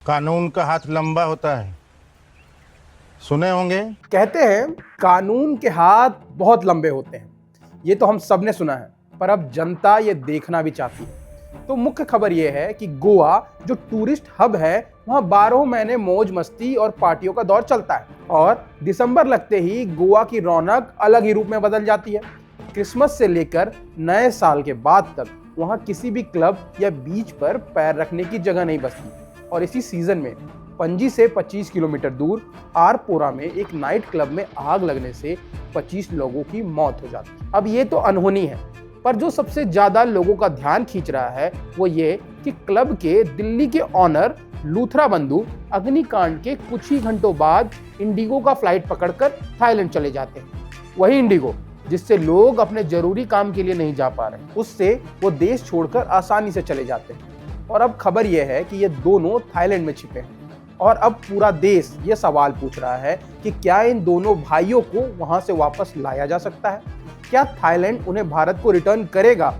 कानून का हाथ लंबा होता है, सुने होंगे। कहते हैं कानून के हाथ बहुत लंबे होते हैं। ये तो हम सब ने सुना है, पर अब जनता ये देखना भी चाहती है। तो मुख्य खबर ये है कि गोवा जो टूरिस्ट हब है, वहाँ 12 महीने मौज मस्ती और पार्टियों का दौर चलता है और दिसंबर लगते ही गोवा की रौनक अलग ही रूप में बदल जाती है। क्रिसमस से लेकर नए साल के बाद तक वहाँ किसी भी क्लब या बीच पर पैर रखने की जगह नहीं बचती। और इसी सीजन में पणजी से 25 किलोमीटर दूर आरपोरा में एक नाइट क्लब में आग लगने से 25 लोगों की मौत हो जाती है। अब ये तो अनहोनी है, पर जो सबसे ज्यादा लोगों का ध्यान खींच रहा है वो ये कि क्लब के दिल्ली के ऑनर लूथरा बंधु अग्निकांड के कुछ ही घंटों बाद इंडिगो का फ्लाइट पकड़कर थाईलैंड चले जाते हैं। वही इंडिगो जिससे लोग अपने जरूरी काम के लिए नहीं जा पा रहे, उससे वो देश छोड़कर आसानी से चले जाते हैं। और अब खबर यह है कि ये दोनों थाईलैंड में छिपे हैं और अब पूरा देश ये सवाल पूछ रहा है कि क्या इन दोनों भाइयों को वहां से वापस लाया जा सकता है? क्या थाईलैंड उन्हें भारत को रिटर्न करेगा?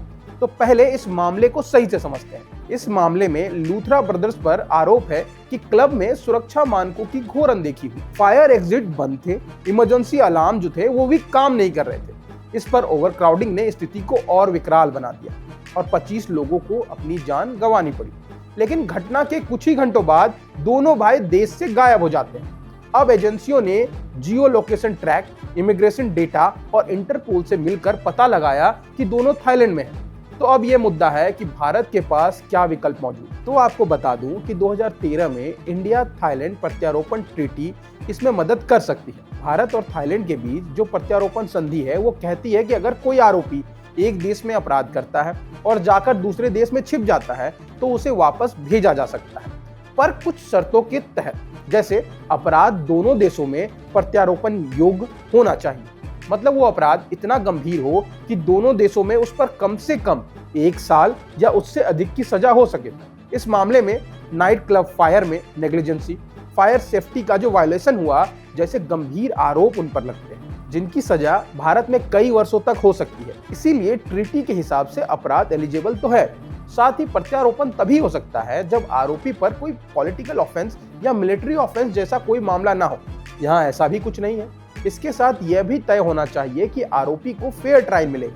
तो पहले इस मामले को सही से समझते हैं। इस मामले में लूथरा ब्रदर्स पर आरोप है कि क्लब में सुरक्षा मानकों की घोर अनदेखी हुई। फायर एग्जिट बंद थे, इमरजेंसी अलार्म जो थे वो भी काम नहीं कर रहे थे। इस पर ओवरक्राउडिंग ने स्थिति को और विकराल बना दिया और 25 लोगों को अपनी जान गंवानी पड़ी। लेकिन घटना के कुछ ही घंटों बाद दोनों भाई देश से गायब हो जाते हैं। अब एजेंसियों ने जियो लोकेशन ट्रैक, इमिग्रेशन डेटा और इंटरपोल से मिलकर पता लगाया कि दोनों थाईलैंड में हैं। तो अब यह मुद्दा है कि भारत के पास क्या विकल्प मौजूद। तो आपको बता दूं कि 2013 में इंडिया थाईलैंड प्रत्यारोपण ट्रीटी इसमें मदद कर सकती है। भारत और थाईलैंड के बीच जो प्रत्यारोपण संधि है वो कहती है कि अगर कोई आरोपी एक देश में अपराध करता है और जाकर दूसरे देश में छिप जाता है तो उसे वापस भेजा जा सकता है, पर कुछ शर्तों के तहत। जैसे अपराध दोनों देशों में प्रत्यारोपण योग्य होना चाहिए, मतलब वो अपराध इतना गंभीर हो कि दोनों देशों में उस पर कम से कम 1 साल या उससे अधिक की सजा हो सके। इस मामले में नाइट क्लब फायर में नेग्लिजेंसी, फायर सेफ्टी का जो वायलेशन हुआ जैसे गंभीर आरोप उन पर लगते हैं, जिनकी सजा भारत में कई वर्षों तक हो सकती है। इसीलिए ट्रीटी के हिसाब से अपराध एलिजिबल तो है। साथ ही प्रत्यारोपण तभी हो सकता है जब आरोपी पर कोई पॉलिटिकल ऑफेंस या मिलिट्री ऑफेंस जैसा कोई मामला ना हो। यहाँ ऐसा भी कुछ नहीं है। इसके साथ यह भी तय होना चाहिए कि आरोपी को फेयर ट्रायल मिले,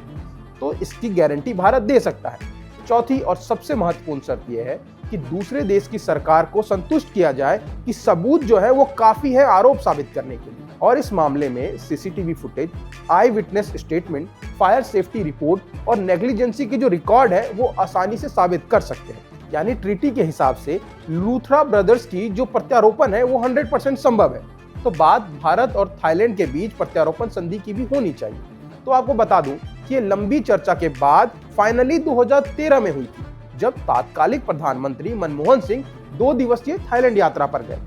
तो इसकी गारंटी भारत दे सकता है। चौथी और सबसे महत्वपूर्ण शर्त यह है कि दूसरे देश की सरकार को संतुष्ट किया जाए कि सबूत जो है वो काफी है आरोप साबित करने के लिए। और इस मामले में CCTV footage, eyewitness statement, fire safety report और नेग्लिजेंसी की जो रिकॉर्ड है वो आसानी से साबित कर सकते हैं। यानी ट्रीटी के हिसाब से लूथरा ब्रदर्स की जो प्रत्यारोपण है वो 100% संभव है। तो बात भारत और थाईलैंड के बीच प्रत्यारोपण संधि की भी होनी चाहिए। तो आपको बता दूं कि ये लंबी चर्चा के बाद फाइनली 2013 में हुई थी, जब तात्कालिक प्रधानमंत्री मनमोहन सिंह 2 दिवसीय थाईलैंड यात्रा पर गए।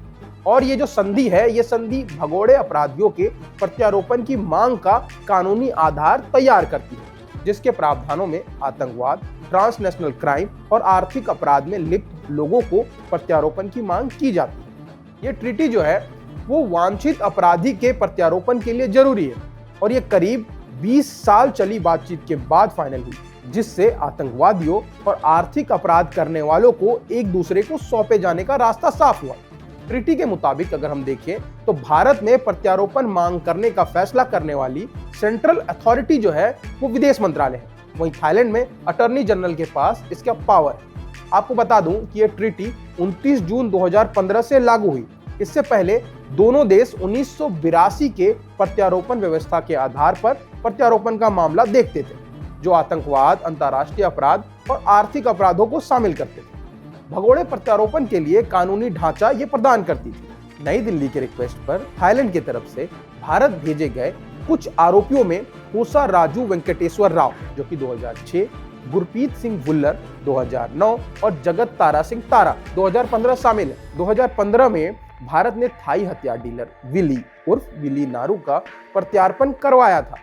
और ये जो संधि है, ये संधि भगोड़े अपराधियों के प्रत्यारोपण की मांग का कानूनी आधार तैयार करती है, जिसके प्रावधानों में आतंकवाद, ट्रांसनेशनल क्राइम और आर्थिक अपराध में लिप्त लोगों को प्रत्यारोपण की मांग की जाती है। ये ट्रीटी जो है वो वांछित अपराधी के प्रत्यारोपण के लिए जरूरी है और ये करीब 20 साल चली बातचीत के बाद फाइनल हुई, जिससे आतंकवादियों और आर्थिक अपराध करने वालों को एक दूसरे को सौंपे जाने का रास्ता साफ हुआ। ट्रीटी के मुताबिक अगर हम देखें तो भारत में प्रत्यारोपण मांग करने का फैसला करने वाली सेंट्रल अथॉरिटी जो है वो विदेश मंत्रालय है। वहीं थाईलैंड में अटॉर्नी जनरल के पास इसका पावर है। आपको बता दूं कि यह ट्रीटी 29 जून 2015 से लागू हुई। इससे पहले दोनों देश 1982 के प्रत्यारोपण व्यवस्था के आधार पर प्रत्यारोपण का मामला देखते थे, जो आतंकवाद, अंतर्राष्ट्रीय अपराध और आर्थिक अपराधों को शामिल करते थे। भगोड़े प्रत्यारोपण के लिए कानूनी ढांचा ये प्रदान करती थी। नई दिल्ली के रिक्वेस्ट पर थाईलैंड की तरफ से भारत भेजे गए कुछ आरोपियों में होसा राजू वेंकटेश्वर राव जो कि 2006, गुरप्रीत सिंह भुल्लर 2009 और जगत तारा सिंह तारा 2015 शामिल है। 2015 में भारत ने थाई हथियार डीलर विली उर्फ विली नारू का प्रत्यार्पण करवाया था,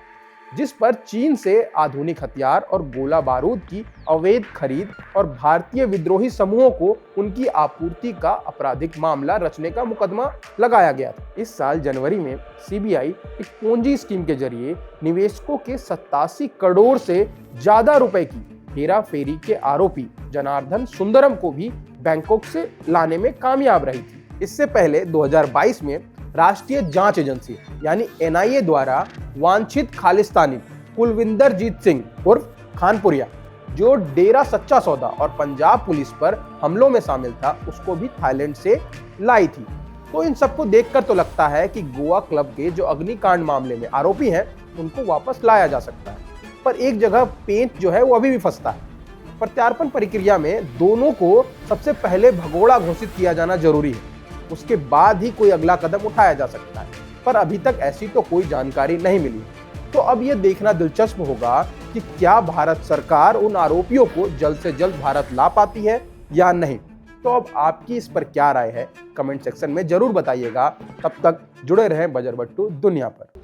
जिस पर चीन से आधुनिक हथियार और गोला बारूद की अवैध खरीद और भारतीय विद्रोही समूहों को उनकी आपूर्ति का आपराधिक मामला रचने का मुकदमा लगाया गया था। इस साल जनवरी में सीबीआई एक पोंजी स्कीम के जरिए निवेशकों के 87 करोड़ से ज्यादा रुपए की हेरा फेरी के आरोपी जनार्दन सुंदरम को भी बैंकॉक से लाने में कामयाब रही थी। इससे पहले 2022 में राष्ट्रीय जांच एजेंसी यानी एनआईए द्वारा वांछित खालिस्तानी कुलविंदर जीत सिंह उर्फ खानपुरिया, जो डेरा सच्चा सौदा और पंजाब पुलिस पर हमलों में शामिल था, उसको भी थाईलैंड से लाई थी। तो इन सबको देखकर तो लगता है कि गोवा क्लब के जो अग्निकांड मामले में आरोपी हैं उनको वापस लाया जा सकता है। पर एक जगह पेंच जो है वो अभी भी फंसता है। प्रत्यार्पण प्रक्रिया में दोनों को सबसे पहले भगोड़ा घोषित किया जाना जरूरी है, उसके बाद ही कोई अगला कदम उठाया जा सकता है। पर अभी तक ऐसी तो कोई जानकारी नहीं मिली। तो अब यह देखना दिलचस्प होगा कि क्या भारत सरकार उन आरोपियों को जल्द से जल्द भारत ला पाती है या नहीं। तो अब आपकी इस पर क्या राय है, कमेंट सेक्शन में जरूर बताइएगा। तब तक जुड़े रहें बजरबट्टू दुनिया पर।